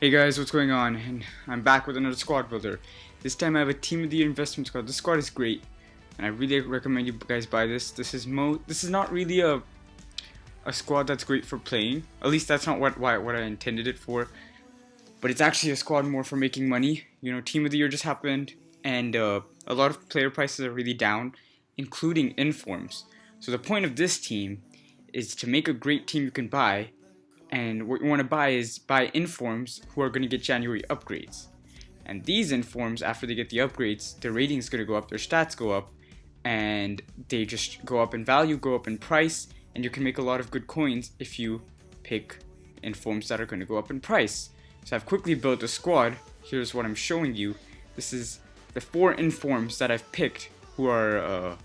Hey guys, what's going on? And I'm back with another squad builder. This time I have a Team of the Year investment squad. This squad is great, and I really recommend you guys buy this. This is not really a squad that's great for playing. At least that's not what I intended it for. But it's actually a squad more for making money. You know, Team of the Year just happened, and a lot of player prices are really down, including informs. So the point of this team is to make a great team you can buy. And what you want to buy is buy informs who are going to get January upgrades. And these informs, after they get the upgrades, their rating is going to go up, their stats go up, and they just go up in value, go up in price, and you can make a lot of good coins if you pick informs that are going to go up in price. So I've quickly built a squad. Here's what I'm showing you. This is the 4 informs that I've picked who are,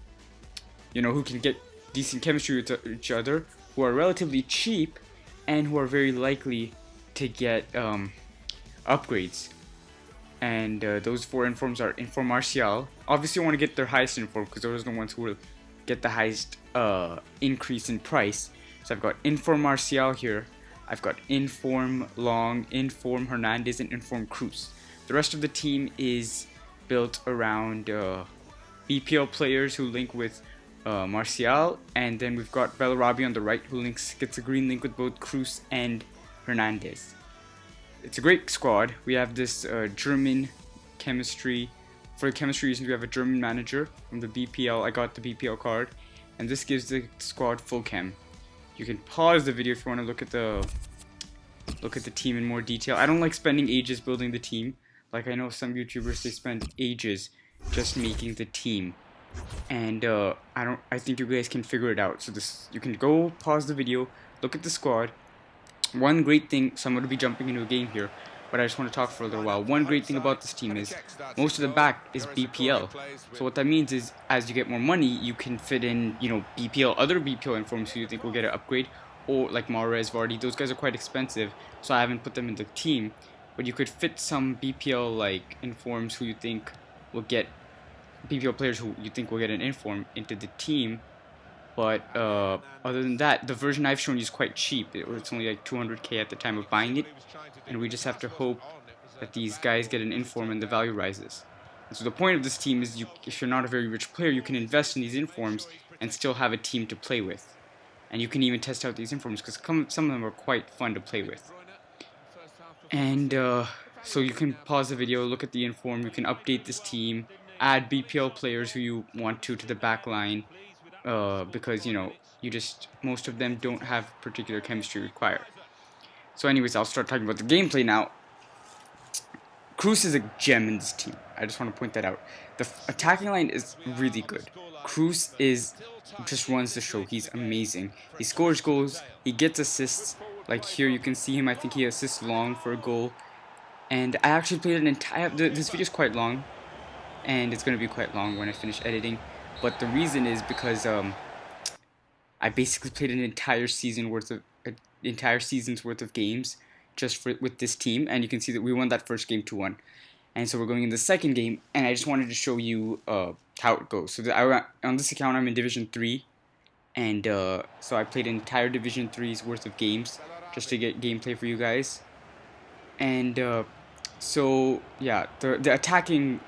who can get decent chemistry with each other, who are relatively cheap, and who are very likely to get upgrades. And those 4 informs are Inform Martial. Obviously I want to get their highest inform because those are the ones who will get the highest increase in price. So I've got Inform Martial here, I've got Inform Long, Inform Hernandez, and Inform Cruz. The rest of the team is built around BPL players who link with Martial, and then we've got Bellarabi on the right who gets a green link with both Cruz and Hernandez. It's a great squad. We have this German chemistry. For chemistry reasons, we have a German manager from the BPL. I got the BPL card, and this gives the squad full chem. You can pause the video if you want to look at the team in more detail. I don't like spending ages building the team. Like I know some YouTubers, they spend ages just making the team. And I think you guys can figure it out. So you can go pause the video, look at the squad. One great thing, so I'm going to be jumping into a game here, but I just want to talk for a little while. One great thing about this team is most of the back is BPL. So what that means is as you get more money, you can fit in, other BPL informs who you think will get an upgrade, or like Mahrez, Vardy. Those guys are quite expensive, so I haven't put them in the team. But you could fit some BPL like informs who you think will get BPL players who you think will get an inform into the team. But other than that, the version I've shown you is quite cheap. It's only like 200k at the time of buying it, and we just have to hope that these guys get an inform and the value rises. And so the point of this team is, if you're not a very rich player, you can invest in these informs and still have a team to play with. And you can even test out these informs because some of them are quite fun to play with. And so you can pause the video, look at the inform, you can update this team, add BPL players who you want to the back line, because most of them don't have particular chemistry required. So anyways, I'll start talking about the gameplay now. Cruz is a gem in this team. I just want to point that out. The attacking line is really good. Cruz just runs the show. He's amazing. He scores goals. He gets assists. Like here you can see him. I think he assists Long for a goal. And I actually played an entire... This video is quite long, and it's going to be quite long when I finish editing. But the reason is because I basically played an entire season's worth of games just with this team, and you can see that we won that first game 2-1. And so we're going in the second game, and I just wanted to show you how it goes. So on this account, I'm in Division 3, and so I played an entire Division 3's worth of games just to get gameplay for you guys. And so yeah, the attacking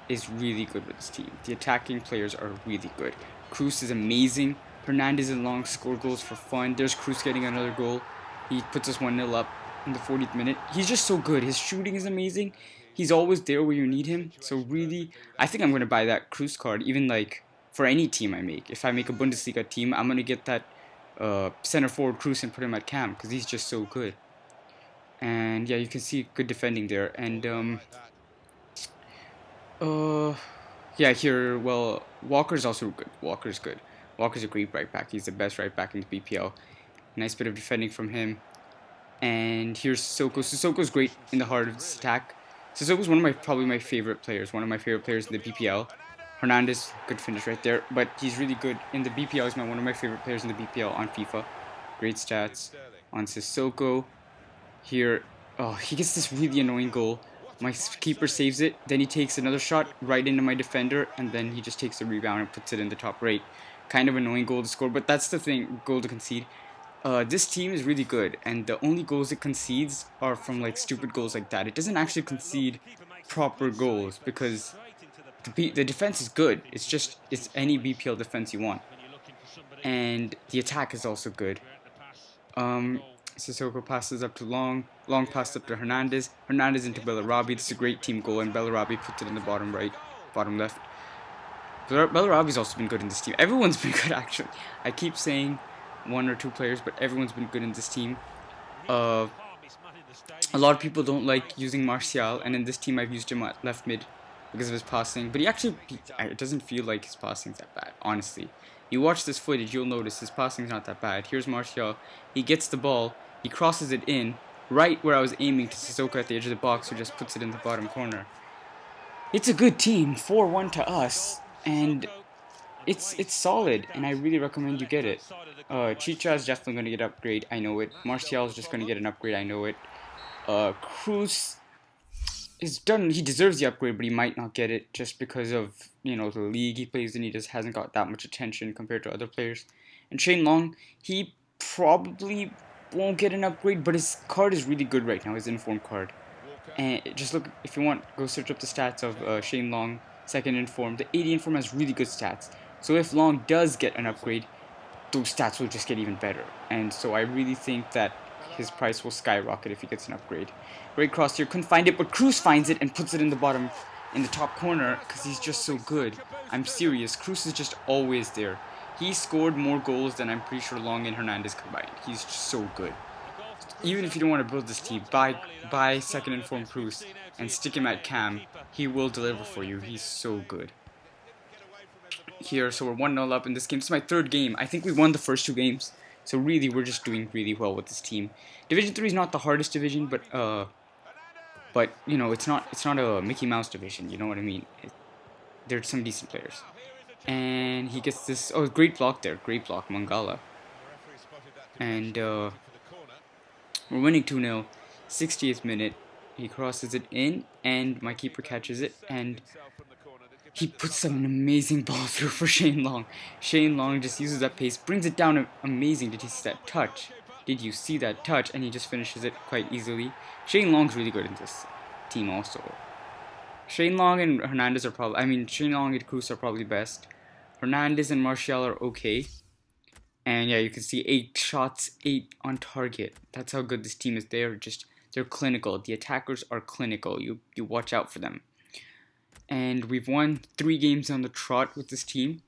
is really good with this team. The attacking players are really good. Cruz is amazing. Hernandez and Long score goals for fun. There's Cruz getting another goal. He puts us 1-0 up in the 40th minute. He's just so good. His shooting is amazing. He's always there where you need him. So really, I think I'm going to buy that Cruz card, even like for any team I make. If I make a Bundesliga team, I'm going to get that center forward Cruz and put him at cam because he's just so good. And yeah, you can see good defending there. And yeah, here, well, Walker's also good. Walker's good. Walker's a great right back. He's the best right back in the BPL. Nice bit of defending from him. And here's Sissoko. Sissoko's great in the heart of this attack. Sissoko's probably my favorite players. One of my favorite players in the BPL. Hernandez, good finish right there. But he's really good in the BPL. He's one of my favorite players in the BPL on FIFA. Great stats on Sissoko. Here, oh, he gets this really annoying goal. My keeper saves it, then he takes another shot right into my defender, and then he just takes the rebound and puts it in the top right. Kind of annoying goal to score, but that's the thing, goal to concede. This team is really good, and the only goals it concedes are from like stupid goals like that. It doesn't actually concede proper goals because the defense is good. It's any BPL defense you want, and the attack is also good. Sissoko passes up to Long passes up to Hernandez. Hernandez into Bellarabi. This is a great team goal, and Bellarabi puts it in the bottom right, bottom left. Bellarabi's also been good in this team. Everyone's been good actually. I keep saying one or two players, but everyone's been good in this team. A lot of people don't like using Martial, and in this team I've used him at left mid because of his passing. But it doesn't feel like his passing's that bad, honestly. You watch this footage, you'll notice his passing's not that bad. Here's Martial. He gets the ball. He crosses it in, right where I was aiming to Sissoko at the edge of the box, who just puts it in the bottom corner. It's a good team, 4-1 to us, and it's solid, and I really recommend you get it. Chicha is definitely going to get an upgrade, I know it. Martial is just going to get an upgrade, I know it. Cruz is done. He deserves the upgrade, but he might not get it just because of, you know, the league he plays in. He just hasn't got that much attention compared to other players. And Shane Long, he probably won't get an upgrade, but his card is really good right now, his inform card. And just look, if you want, go search up the stats of Shane Long, second inform. The 80 inform has really good stats. So if Long does get an upgrade, those stats will just get even better. And so I really think that his price will skyrocket if he gets an upgrade. Great cross here, couldn't find it, but Cruz finds it and puts it in the bottom, in the top corner, because he's just so good. I'm serious, Cruz is just always there. He scored more goals than I'm pretty sure Long and Hernandez combined. He's just so good. Even if you don't want to build this team, buy second inform Cruz and stick him at cam. He will deliver for you. He's so good. Here, so we're 1-0 up in this game. This is my third game. I think we won the first two games. So really, we're just doing really well with this team. Division 3 is not the hardest division, but you know, it's not a Mickey Mouse division. You know what I mean? There's some decent players. And he gets this. Oh, great block there. Great block, Mangala. And we're winning 2-0. 60th minute. He crosses it in, and my keeper catches it, and he puts an amazing ball through for Shane Long. Shane Long just uses that pace, brings it down amazing. Did you see that touch? Did you see that touch? And he just finishes it quite easily. Shane Long's really good in this team also. Shane Long and Hernandez are probably, Shane Long and Cruz are probably best. Hernandez and Martial are okay. And yeah, you can see 8 shots, 8 on target. That's how good this team is. They're clinical. The attackers are clinical. You watch out for them. And we've won 3 games on the trot with this team.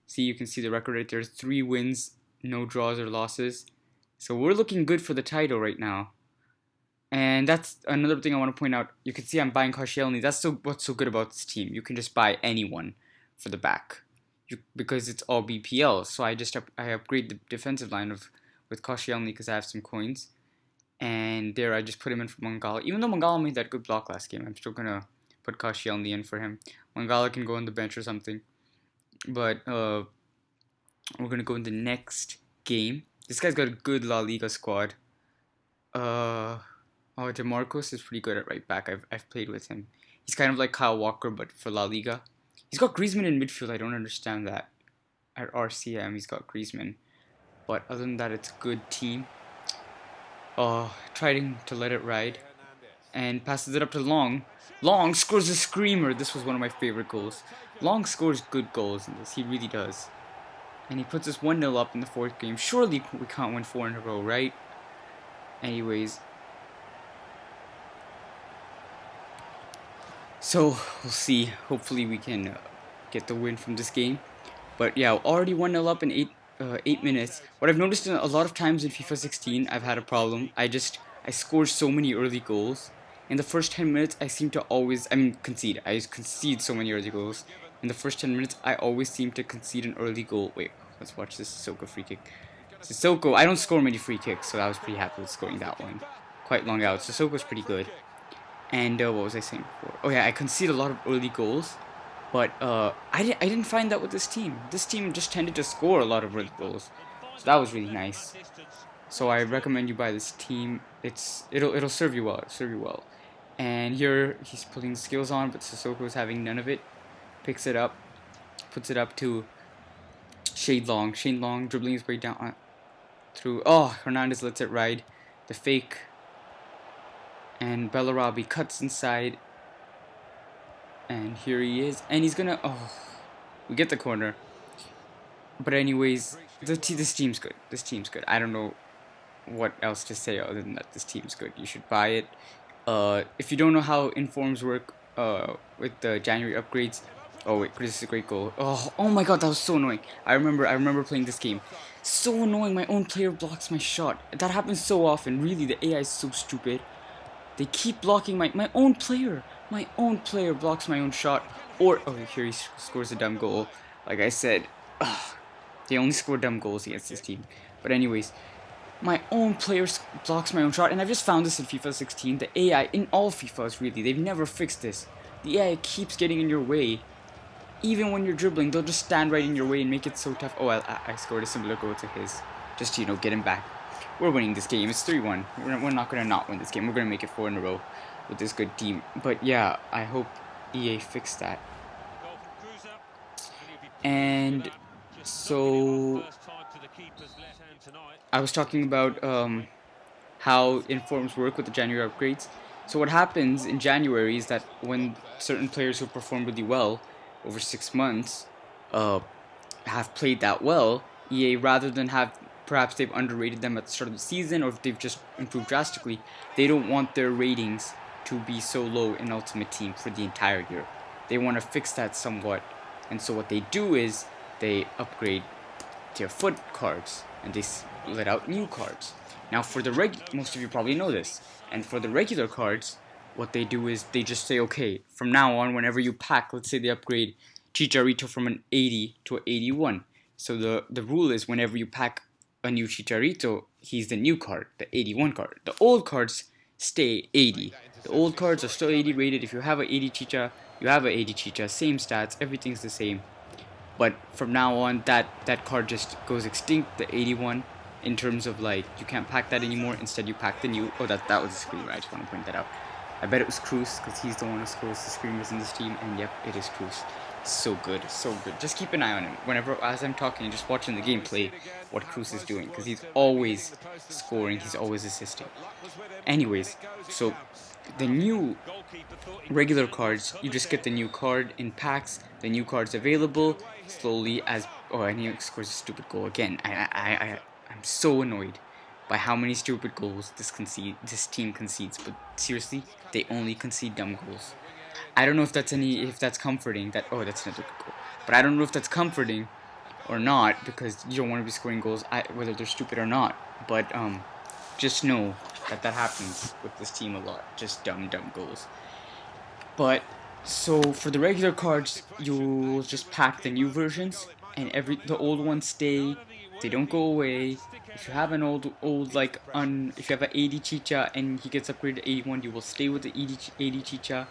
See, you can see the record right there. 3 wins, no draws or losses. So we're looking good for the title right now. And that's another thing I want to point out. You can see I'm buying Koscielny. That's what's so good about this team. You can just buy anyone for the back. Because it's all BPL. So I upgrade the defensive line with Koscielny because I have some coins. And there I just put him in for Mangala. Even though Mangala made that good block last game, I'm still going to put Koscielny in for him. Mangala can go on the bench or something. But we're going to go in the next game. This guy's got a good La Liga squad. DeMarcos is pretty good at right back. I've played with him. He's kind of like Kyle Walker, but for La Liga. He's got Griezmann in midfield. I don't understand that. At RCM, he's got Griezmann. But other than that, it's a good team. Trying to let it ride. And passes it up to Long. Long scores a screamer. This was one of my favorite goals. Long scores good goals in this. He really does. And he puts us 1-0 up in the 4th game. Surely we can't win 4 in a row, right? Anyways. So, we'll see. Hopefully we can get the win from this game. But yeah, already 1-0 up in 8 minutes. What I've noticed a lot of times in FIFA 16, I've had a problem. I score so many early goals. In the first 10 minutes, I seem to always, concede. I concede so many early goals. In the first 10 minutes, I always seem to concede an early goal. Wait, let's watch this Sissoko free kick. Sissoko, I don't score many free kicks, so I was pretty happy with scoring that one. Quite long out. Sissoko's pretty good. And what was I saying before? Oh yeah, I concede a lot of early goals. But I didn't find that with this team. This team just tended to score a lot of early goals. So that was really nice. So I recommend you buy this team. It'll serve you well. It'll serve you well. And here he's putting the skills on, but Sissoko's having none of it. Picks it up, puts it up to Shane Long. Shane Long dribbling his way down. through. Oh, Hernandez lets it ride. The fake. And Bellarabi cuts inside. And here he is. And he's gonna... Oh, we get the corner. But anyways, this team's good. This team's good. I don't know what else to say other than that this team's good. You should buy it. If you don't know how informs work with the January upgrades... Oh wait, this is a great goal. Oh my god, that was so annoying. I remember playing this game. So annoying, my own player blocks my shot. That happens so often. Really, the AI is so stupid. They keep blocking my own player. My own player blocks my own shot. Or, oh, here he scores a dumb goal. Like I said, they only score dumb goals against this team. But anyways, my own player blocks my own shot. And I've just found this in FIFA 16. The AI, in all FIFAs really, they've never fixed this. The AI keeps getting in your way. Even when you're dribbling, they'll just stand right in your way and make it so tough. Oh, I scored a similar goal to his. Just to, you know, get him back. We're winning this game. It's 3-1. We're not going to not win this game. We're going to make it 4 in a row with this good team. But yeah, I hope EA fixed that. And so I was talking about how informs work with the January upgrades. So what happens in January is that when certain players who perform really well over 6 months have played that well, EA, rather than have perhaps they've underrated them at the start of the season, or if they've just improved drastically, they don't want their ratings to be so low in Ultimate Team for the entire year. They want to fix that somewhat, and so what they do is they upgrade their foot cards and they let out new cards. Now for the most of you probably know this, and for the regular cards, what they do is they just say, okay, from now on, whenever you pack, let's say they upgrade Chicharito from an 80 to an 81. So the rule is whenever you pack a new Chicharito, he's the new card, the 81 card. The old cards stay 80. The old cards are still 80 rated. If you have an 80 Chicha, you have an 80 Chicha. Same stats, everything's the same. But from now on, that card just goes extinct, the 81, in terms of like, you can't pack that anymore. Instead, you pack the new... Oh, that was a screamer. I just want to point that out. I bet it was Cruz, because he's the one who scores the screamers in this team. And yep, it is Cruz. So good, so good. Just keep an eye on him. Whenever, as I'm talking, just watching the gameplay, what Cruz is doing, because he's always scoring, he's always assisting. Anyways, so the new regular cards, you just get the new card in packs. The new card's available slowly as... Oh, and he scores a stupid goal again. I'm so annoyed by how many stupid goals this team concedes. But seriously, they only concede dumb goals. I don't know if that's comforting. Oh, that's another good goal. But I don't know if that's comforting or not, because you don't want to be scoring goals, whether they're stupid or not. But just know that happens with this team a lot. Just dumb goals. But so for the regular cards, you'll just pack the new versions, and the old ones stay. They don't go away. If you have an old like if you have an 80 Chicha and he gets upgraded to 81, you will stay with the 80 Chicha.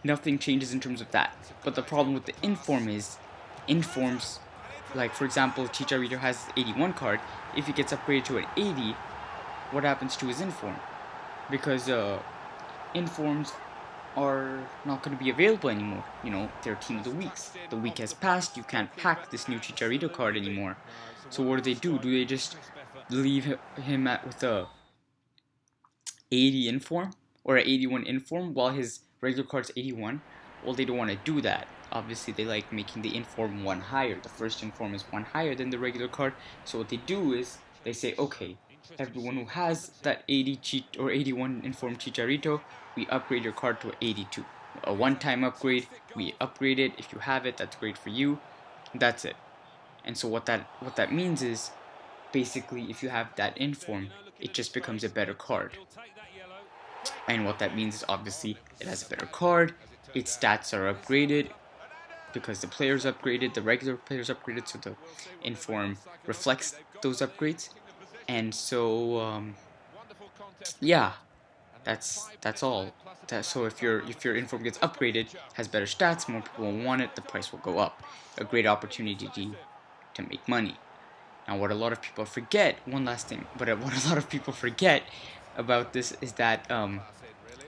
Nothing changes in terms of that. But the problem with the informs, like for example, Chicharito has his 81 card. If he gets upgraded to an 80, what happens to his inform? Because informs are not going to be available anymore. You know, they're team of the weeks. The week has passed. You can't pack this new Chicharito card anymore. So what do? Do they just leave him with a 80 inform or an 81 inform while his regular card's 81? Well, they don't want to do that. Obviously, they like making the inform one higher. The first inform is one higher than the regular card. So what they do is they say, okay, everyone who has that 80 or 81 inform Chicharito, we upgrade your card to an 82. A one-time upgrade. We upgrade it. If you have it, that's great for you. That's it. And so what that means is, basically, if you have that inform, it just becomes a better card. And what that means is, obviously, it has a better card, its stats are upgraded, because the player's upgraded, the regular player's upgraded, so the inform reflects those upgrades. And so, yeah, that's all. So if your inform gets upgraded, has better stats, more people will want it, the price will go up. A great opportunity to make money. Now, what a lot of people forget, one last thing, but what a lot of people forget about this is that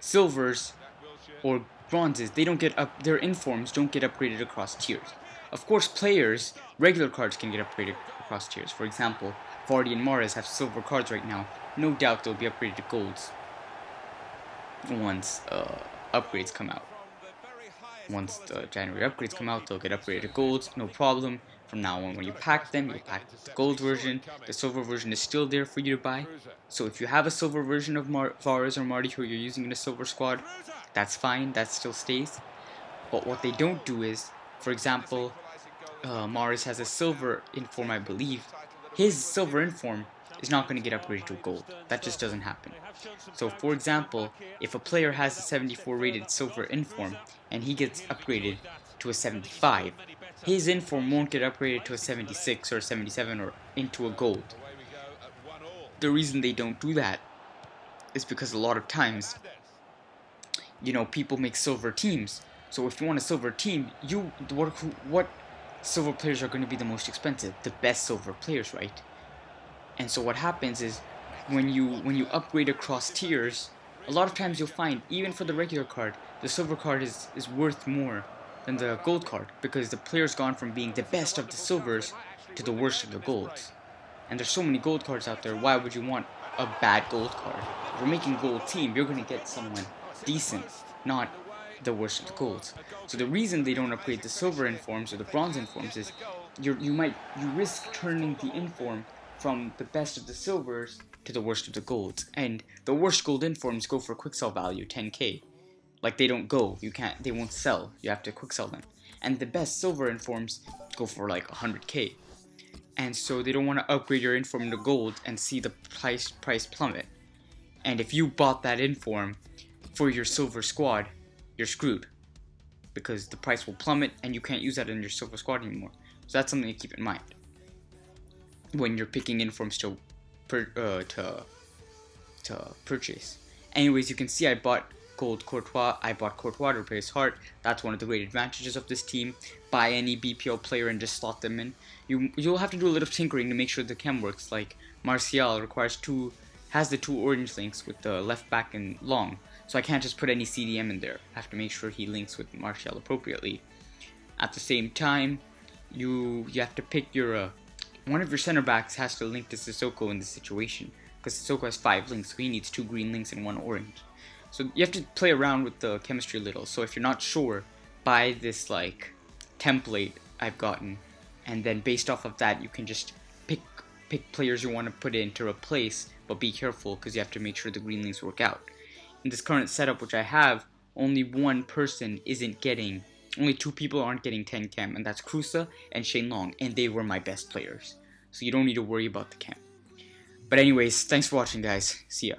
silvers or bronzes, they don't get their informs don't get upgraded across tiers. Of course, players, regular cards can get upgraded across tiers. For example, Vardy and Mahrez have silver cards right now. No doubt they'll be upgraded to golds once upgrades come out. Once the January upgrades come out, they'll get upgraded to golds, no problem. From now on, when you pack them, you pack the gold version. The silver version is still there for you to buy. So if you have a silver version of Varez or Marty who you're using in a silver squad, that's fine, that still stays. But what they don't do is, for example, Mahrez has a silver inform, I believe. His silver inform is not going to get upgraded to gold. That just doesn't happen. So for example, if a player has a 74 rated silver inform and he gets upgraded to a 75, his inform won't get upgraded to a 76 or a 77 or into a gold. The reason they don't do that is because a lot of times, you know, people make silver teams. So if you want a silver team, what silver players are going to be the most expensive? The best silver players, right? And so what happens is, when you upgrade across tiers, a lot of times you'll find, even for the regular card, the silver card is worth more than the gold card, because the player's gone from being the best of the silvers to the worst of the golds. And there's so many gold cards out there, why would you want a bad gold card? If we're making gold team, you're going to get someone decent, not the worst of the golds. So the reason they don't upgrade the silver informs or the bronze informs is you risk turning the inform from the best of the silvers to the worst of the golds. And the worst gold informs go for quick sell value, 10k. Like, they don't go, they won't sell, you have to quick sell them. And the best silver informs go for like 100k. And so they don't want to upgrade your inform to gold and see the price plummet. And if you bought that inform for your silver squad, you're screwed, because the price will plummet and you can't use that in your silver squad anymore. So that's something to keep in mind when you're picking informs to purchase. Anyways, you can see I bought gold Courtois. I bought Courtois to replace Hart. That's one of the great advantages of this team. Buy any BPL player and just slot them in. You'll have to do a little tinkering to make sure the chem works. Like Martial has the two orange links with the left back and long. So I can't just put any CDM in there. I have to make sure he links with Martial appropriately. At the same time, you have to pick your one of your center backs has to link to Sissoko in this situation, because Sissoko has 5 links, so he needs 2 green links and 1 orange. So you have to play around with the chemistry a little. So if you're not sure, buy this like template I've gotten, and then based off of that, you can just pick players you want to put in to replace. But be careful, because you have to make sure the green links work out. In this current setup which I have, only 1 person isn't getting, only 2 people aren't getting 10 chem, and that's Krusa and Shane Long, and they were my best players. So you don't need to worry about the chem. But anyways, thanks for watching, guys. See ya.